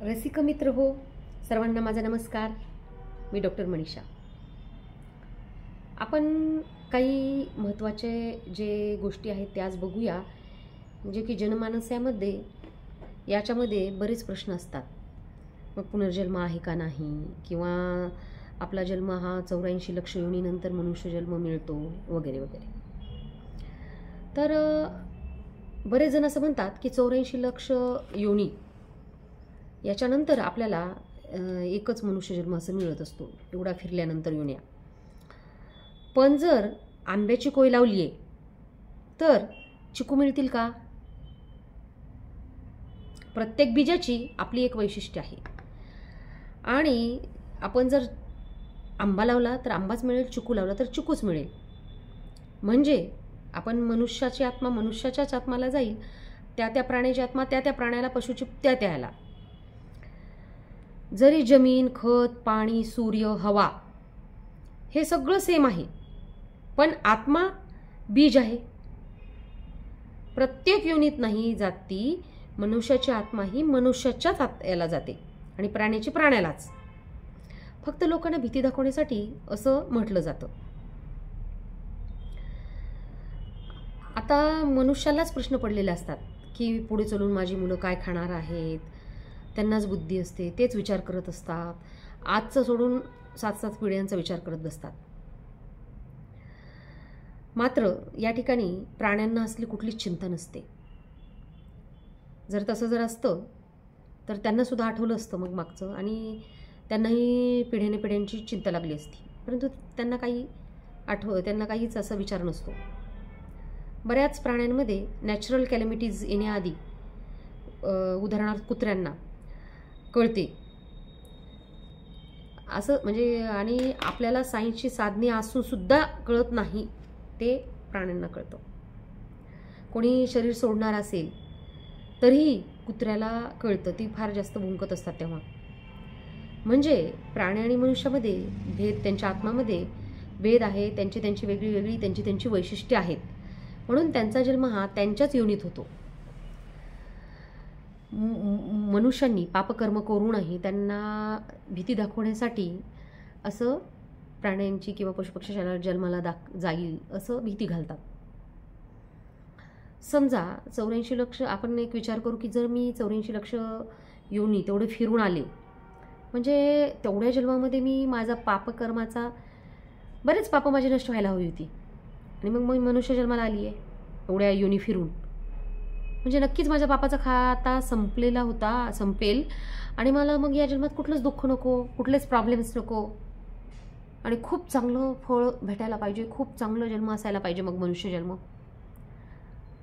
रसिक मित्र हो, सर्वांना माझा नमस्कार. मी डॉक्टर मनीषा. आपण काही महत्त्वाचे जे गोष्टी आहेत ते आज बघूया. म्हणजे की जनमानसामध्ये याच्यामध्ये बरेच प्रश्न असतात. मग पुनर्जन्म आहे का नाही, किंवा आपला जन्म हा 84 लक्ष योनीनंतर मनुष्य जन्म मिळतो वगैरे वगैरे. तर बरेच जण असं म्हणतात की 84 लक्ष योनी याच्यानंतर आपल्याला एकच मनुष्यजन्म असं मिळत असतो, एवढा फिरल्यानंतर योन्या. पण जर आंब्याची कोय लावली आहे तर चिकू मिळतील का? प्रत्येक बीजाची आपली एक वैशिष्ट्य आहे. आणि आपण जर आंबा लावला तर आंबाच मिळेल, चिकू लावला तर चिकूच मिळेल. म्हणजे आपण मनुष्याची आत्मा मनुष्याच्याच आत्माला जाईल, त्या त्या प्राण्याची आत्मा त्या त्या प्राण्याला, पशुची त्या त्याला. जरी जमीन, खत, पाणी, सूर्य, हवा हे सगळं सेम आहे, पण आत्मा बीज आहे. प्रत्येक योनीत नाही जाती. मनुष्याची आत्मा ही मनुष्याच्याच याला जाते आणि प्राण्याची प्राण्यालाच. फक्त लोकांना भीती दाखवण्यासाठी असं म्हटलं जातं. आता मनुष्यालाच प्रश्न पडलेले असतात की पुढे चलून माझी मुलं काय खाणार आहेत. त्यांनाच बुद्धी असते, तेच विचार करत असतात. आजचं सोडून 7-7 पिढ्यांचा विचार करत बसतात. मात्र या ठिकाणी प्राण्यांना असली कुठलीच चिंता नसते. जर तसं जर असतं तर त्यांना सुद्धा आठवलं असतं मग मागचं, आणि त्यांनाही पिढ्याने पिढ्यांची चिंता लागली असती. परंतु त्यांना काहीच असा विचार नसतो. बऱ्याच प्राण्यांमध्ये नॅचरल कॅलॅमिटीज येण्याआधी, उदाहरणार्थ कुत्र्यांना कळते असं, म्हणजे आणि आपल्याला सायन्सची साधने असून सुद्धा कळत नाही ते प्राण्यांना कळतं. कोणी शरीर सोडणार असेल तरीही कुत्र्याला कळतं. ती फार जास्त भुंकत असतात तेव्हा. म्हणजे प्राणी आणि मनुष्यामध्ये भेद, त्यांच्या आत्मामध्ये भेद आहे. त्यांची वेगळी वेगळी त्यांची वैशिष्ट्ये आहेत. म्हणून त्यांचा जन्म हा त्यांच्याच योनीत होतो. मनुष्यांनी पापकर्म करूनही त्यांना भीती दाखवण्यासाठी असं प्राण्यांची किंवा पशुपक्ष्याला जन्माला जाईल असं भीती घालतात. समजा 84 लक्ष, आपण एक विचार करू की जर मी 84 लक्ष योनी तेवढे फिरून आले, म्हणजे तेवढ्या जन्मामध्ये मी माझा पापकर्माचा बरेच पाप माझी नष्ट व्हायला हवी होती, आणि मग मी मनुष्य जन्माला आली आहे एवढ्या योनी फिरून. म्हणजे नक्कीच माझ्या पापाचा खाता संपेल, आणि मला मग या जन्मात कुठलंच दुःख नको, कुठलेच प्रॉब्लेम्स नको, आणि खूप चांगलं फळ भेटायला पाहिजे, खूप चांगलं जन्म असायला पाहिजे मग मनुष्य जन्म,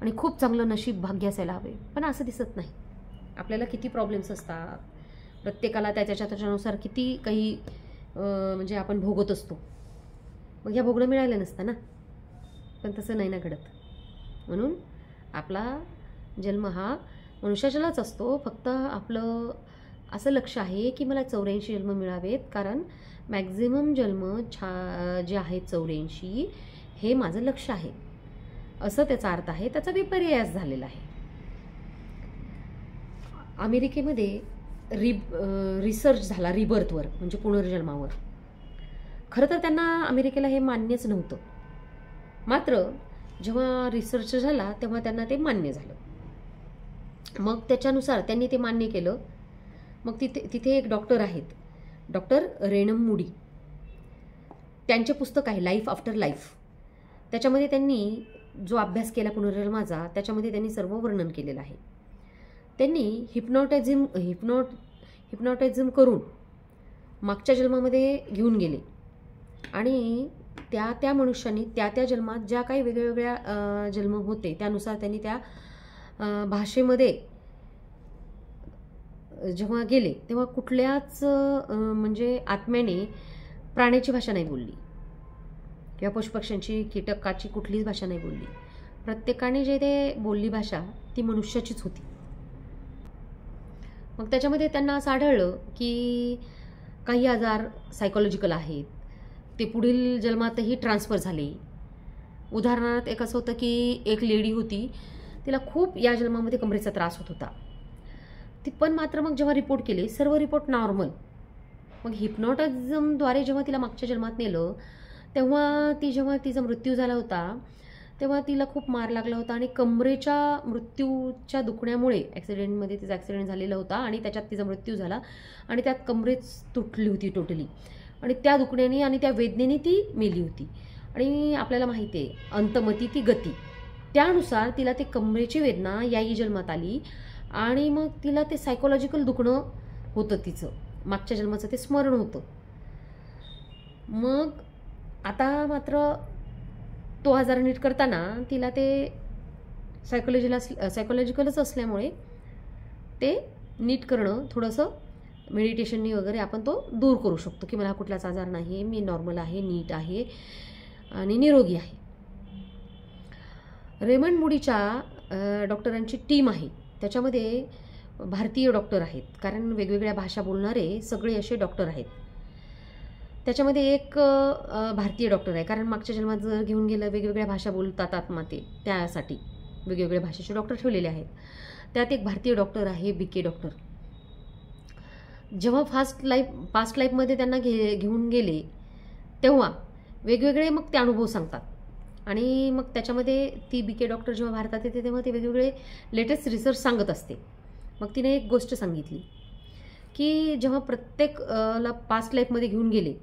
आणि खूप चांगलं नशीब, भाग्य असायला हवे. पण असं दिसत नाही. आपल्याला किती प्रॉब्लेम्स असतात, प्रत्येकाला त्याच्यानुसार किती काही म्हणजे आपण भोगत असतो. मग ह्या भोगणं मिळालं नसतं ना. पण तसं नाही ना घडत. म्हणून आपला जन्म हा मनुष्याच्यालाच असतो. फक्त आपलं असं लक्ष आहे की मला 84 जन्म मिळावेत, कारण मॅक्झिमम जन्म जे आहेत 84 हे माझं लक्ष आहे, असं त्याचा अर्थ आहे. त्याचा विपर्यास झालेला आहे. अमेरिकेमध्ये रिसर्च झाला रिबर्थवर, म्हणजे पुनर्जन्मावर. खरं तर त्यांना अमेरिकेला हे मान्यच नव्हतं. मात्र जेव्हा रिसर्च झाला तेव्हा त्यांना ते मान्य झालं. मग त्याच्यानुसार त्यांनी ते मान्य केलं. मग तिथे एक डॉक्टर आहेत, डॉक्टर रेनम मूडी. त्यांचे पुस्तक आहे लाईफ आफ्टर लाईफ. त्याच्यामध्ये त्यांनी जो अभ्यास केला पुनर्जन्माचा, त्याच्यामध्ये त्यांनी सर्व वर्णन केलेलं आहे. त्यांनी हिप्नॉटिझम करून मागच्या जन्मामध्ये घेऊन गेले, आणि त्या मनुष्यांनी त्या जन्मात ज्या काही वेगवेगळ्या जन्म होते त्यानुसार त्यांनी त्या भाषेमध्ये जेव्हा गेले तेव्हा कुठल्याच म्हणजे आत्म्याने प्राण्याची भाषा नाही बोलली, किंवा पशुपक्ष्यांची, कीटकाची कुठलीच भाषा नाही बोलली. प्रत्येकाने जे ते बोलली भाषा ती मनुष्याचीच होती. मग त्याच्यामध्ये त्यांना असं आढळलं की काही आजार सायकोलॉजिकल आहेत, ते पुढील जन्मातही ट्रान्सफर झाले. उदाहरणार्थ एक असं होतं की एक लेडी होती, तिला खूप या जन्मामध्ये कमरेचा त्रास होत होता. ती पण मात्र मग जेव्हा रिपोर्ट केले सर्व रिपोर्ट नॉर्मल. मग हिप्नॉटिझमद्वारे जेव्हा तिला मागच्या जन्मात नेलं तेव्हा जेव्हा तिचा मृत्यू झाला होता तेव्हा तिला खूप मार लागला होता आणि कमरेच्या मृत्यूच्या दुखण्यामुळे ॲक्सिडेंटमध्ये तिचा ॲक्सिडेंट झालेला होता आणि त्याच्यात तिचा मृत्यू झाला आणि त्यात कमरेच तुटली होती टोटली आणि त्या दुखण्याने आणि त्या वेदनेने ती मेली होती. आणि आपल्याला माहिती आहे अंतमती ती गती, त्यानुसार तिला ते कमरेची वेदना याही जन्मात आली आणि मग तिला ते सायकोलॉजिकल दुखणं होतं, तिचं मागच्या जन्माचं ते स्मरण होतं. मग आता तो आजार नीट करताना तिला ते सायकोलॉजिकलच असल्यामुळे ते नीट करणं थोडंसं मेडिटेशननी वगैरे आपण तो दूर करू शकतो की मला कुठलाच आजार नाही, मी नॉर्मल आहे, नीट आहे आणि निरोगी आहे. रेमंड मूडीच्या डॉक्टरांची टीम आहे, त्याच्यामध्ये भारतीय डॉक्टर आहेत, कारण वेगवेगळ्या भाषा बोलणारे सगळे असे डॉक्टर आहेत. त्याच्यामध्ये एक भारतीय डॉक्टर आहे, कारण मागच्या जन्मात जर घेऊन गेलं वेगवेगळ्या भाषा बोलतात आत्मा ते, त्यासाठी वेगवेगळ्या भाषेचे डॉक्टर ठेवलेले आहेत. त्यात एक भारतीय डॉक्टर आहे BK डॉक्टर. जेव्हा पास्ट लाईफमध्ये त्यांना घेऊन गेले तेव्हा वेगवेगळे मग ते अनुभव सांगतात आणि मग त्याच्यामध्ये ती BK डॉक्टर जेव्हा भारतात येते तेव्हा ते वेगवेगळे लेटेस्ट रिसर्च सांगत असते. मग तिने एक गोष्ट सांगितली की जेव्हा प्रत्येकला पास्ट लाईफमध्ये घेऊन गेले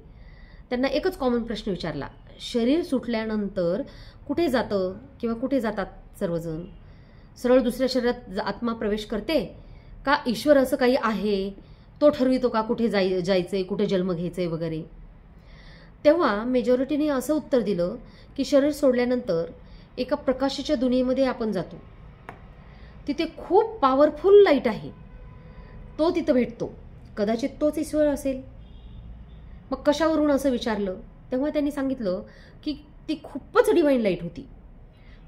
त्यांना एकच कॉमन प्रश्न विचारला, शरीर सुटल्यानंतर कुठे जातं किंवा कुठे जातात सर्वजण? सरळ दुसऱ्या शरीरात आत्मा प्रवेश करते का ईश्वर असं काही आहे, तो ठरवितो का कुठे जायचंय, कुठे जन्म घ्यायचंय वगैरे? तेव्हा मेजॉरिटीने असं उत्तर दिलं की शरीर सोडल्यानंतर एका प्रकाशाच्या दुनियेमध्ये आपण जातो, तिथे खूप पॉवरफुल लाईट आहे, तो तिथं भेटतो, कदाचित तोच ईश्वर असेल. मग कशावरून असं विचारलं तेव्हा त्यांनी सांगितलं की ती खूपच डिवाईन लाईट होती,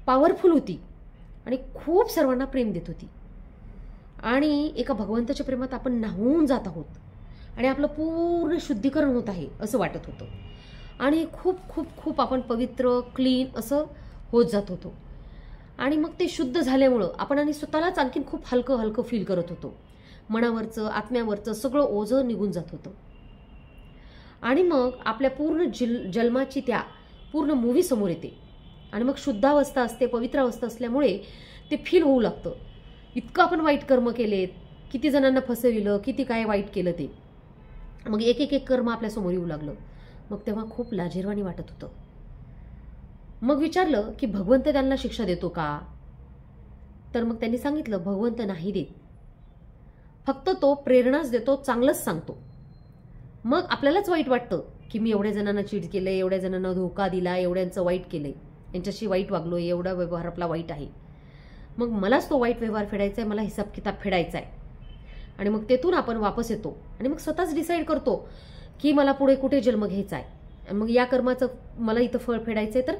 पॉवरफुल होती आणि खूप सर्वांना प्रेम देत होती आणि एका भगवंताच्या प्रेमात आपण न्हावून जात आहोत आणि आपलं पूर्ण शुद्धीकरण होत आहे असं वाटत होतं आणि खूप खूप खूप आपण पवित्र क्लीन असं होत जात होतो. आणि मग ते शुद्ध झाल्यामुळं आपण आणि स्वतःलाच आणखीन खूप हलकं हलकं फील करत होतो, मनावरचं आत्म्यावरचं सगळं ओझं निघून जात होतं. आणि मग आपल्या पूर्ण जन्माची त्या पूर्ण मूवी समोर येते आणि मग शुद्धावस्था असते, पवित्र अवस्था असल्यामुळे ते फील होऊ लागतं. इतकं आपण वाईट कर्म केलेत, किती जणांना फसविलं, किती काय वाईट केलं ते, मग एक एक एक कर्म आपल्यासमोर येऊ लागलं. मग तेव्हा खूप लाजिरवाणी वाटत होतं. मग विचारलं की भगवंत त्यांना शिक्षा देतो का? तर मग त्यांनी सांगितलं भगवंत नाही देत, फक्त तो प्रेरणाच देतो, चांगलंच सांगतो. मग आपल्यालाच वाईट वाटतं की मी एवढ्या जणांना चीट केलंय, एवढ्या जणांना धोका दिला, एवढ्यांचं वाईट केलंय, यांच्याशी वाईट वागलोय, एवढा व्यवहार आपला वाईट आहे, मग मलाच तो वाईट व्यवहार फेडायचा आहे, मला हिसाब किताब फेडायचा आहे. आणि मग तेथून आपण वापस येतो आणि मग स्वतःच डिसाईड करतो की मला पुढे कुठे जन्म घ्यायचा आहे, मग या कर्माचं मला इथं फळ फेडायचं आहे तर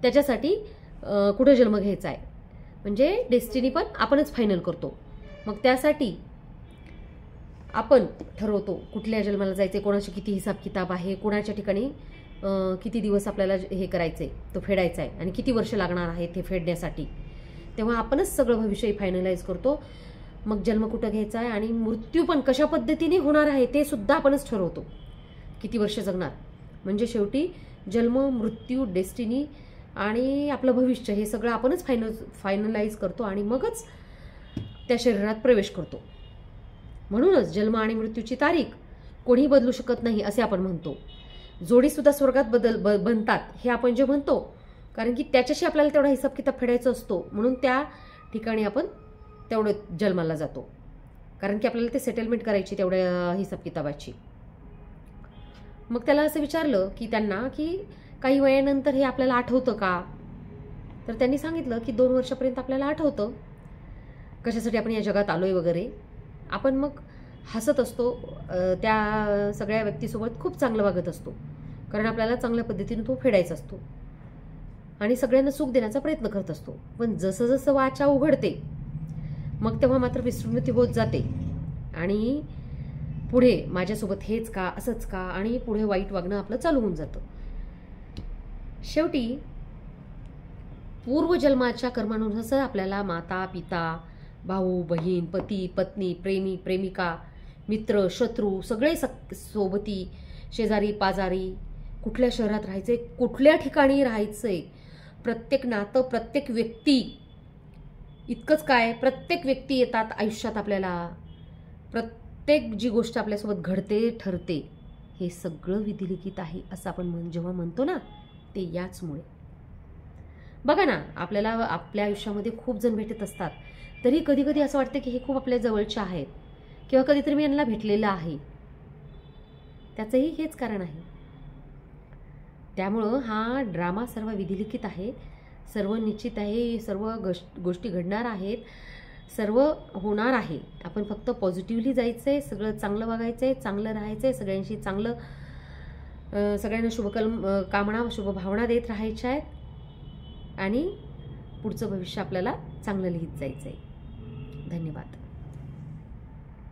त्याच्यासाठी कुठे जन्म घ्यायचा आहे, म्हणजे डेस्टिनी पण आपणच फायनल करतो. मग त्यासाठी आपण ठरवतो कुठल्या जन्माला जायचे, कोणाचे किती हिसाब किताब आहे, कोणाच्या ठिकाणी किती दिवस आपल्याला हे करायचंय, तो फेडायचा आहे आणि किती वर्ष लागणार आहे ते फेडण्यासाठी. तेव्हा आपणच सगळं भविष्य फायनलाइज करतो. मग जन्म कुठं घ्यायचा आहे आणि मृत्यू पण कशा पद्धतीने होणार आहे ते सुद्धा आपणच ठरवतो, किती वर्ष जगणार. म्हणजे शेवटी जन्म, मृत्यू, डेस्टिनी आणि आपलं भविष्य हे सगळं आपणच फायनलाइज करतो आणि मगच त्या शरीरात प्रवेश करतो. म्हणूनच जन्म आणि मृत्यूची तारीख कोणी बदलू शकत नाही असे आपण म्हणतो. जोडीसुद्धा स्वर्गात बनतात हे आपण जे म्हणतो, कारण की त्याच्याशी आपल्याला तेवढा हिसाब किताब फेडायचा असतो, म्हणून त्या ठिकाणी आपण तेवढं जन्माला जातो, कारण की आपल्याला ते सेटलमेंट करायची तेवढ्या हिसाब किताबाची. मग त्याला असं विचारलं की त्यांना की काही वयानंतर हे आपल्याला आठवतं का? तर त्यांनी सांगितलं की 2 वर्षापर्यंत आपल्याला आठवतं कशासाठी आपण या जगात आलोय वगैरे. आपण मग हसत असतो, त्या सगळ्या व्यक्तीसोबत खूप चांगलं वागत असतो, कारण आपल्याला चांगल्या पद्धतीने तो फेडायचा असतो आणि सगळ्यांना सुख देण्याचा प्रयत्न करत असतो. पण जसं जसं वाचा उघडते मग तेव्हा मात्र विस्मृती होत जाते आणि पुढे माझ्यासोबत हेच का, असंच का, आणि पुढे वाईट वागणं आपलं चालू होऊन जातं. शेवटी पूर्वजन्माच्या कर्मानुसार आपल्याला माता, पिता, भाऊ बहीण, पती पत्नी, प्रेमी प्रेमिका, मित्र शत्रू सगळे सोबती, शेजारी पाजारी, कुठल्या शहरात राहायचंय, कुठल्या ठिकाणी राहायचंय, प्रत्येक नातं, प्रत्येक व्यक्ती, इतकंच काय प्रत्येक व्यक्ती येतात आयुष्यात आपल्याला, प्रत्येक जी गोष्ट आपल्यासोबत घडते ठरते हे सगळं विधिलिखित आहे असं आपण जेव्हा म्हणतो ना ते याचमुळे. बघा ना, आपल्याला आपल्या आयुष्यामध्ये खूप जण भेटत असतात, तरी कधी कधी असं वाटतं की हे खूप आपल्या जवळचे आहेत किंवा कधीतरी मी यांना भेटलेलं आहे. त्याचंही हेच कारण आहे. त्यामुळं हा ड्रामा सर्व विधिलिखित आहे, सर्व निश्चित आहे, सर्व गोष्टी घडणार आहेत, सर्व होणार आहे. आपण फक्त पॉझिटिव्हली जायचंय, सगळं चांगलं वागायचंय, चांगलं राहायचंय, सगळ्यांशी चांगलं, सगळ्यांना कामना शुभभावना देत राहायच्या आहेत आणि पुढचं भविष्य आपल्याला चांगलं लिहित जायचंय. धन्यवाद.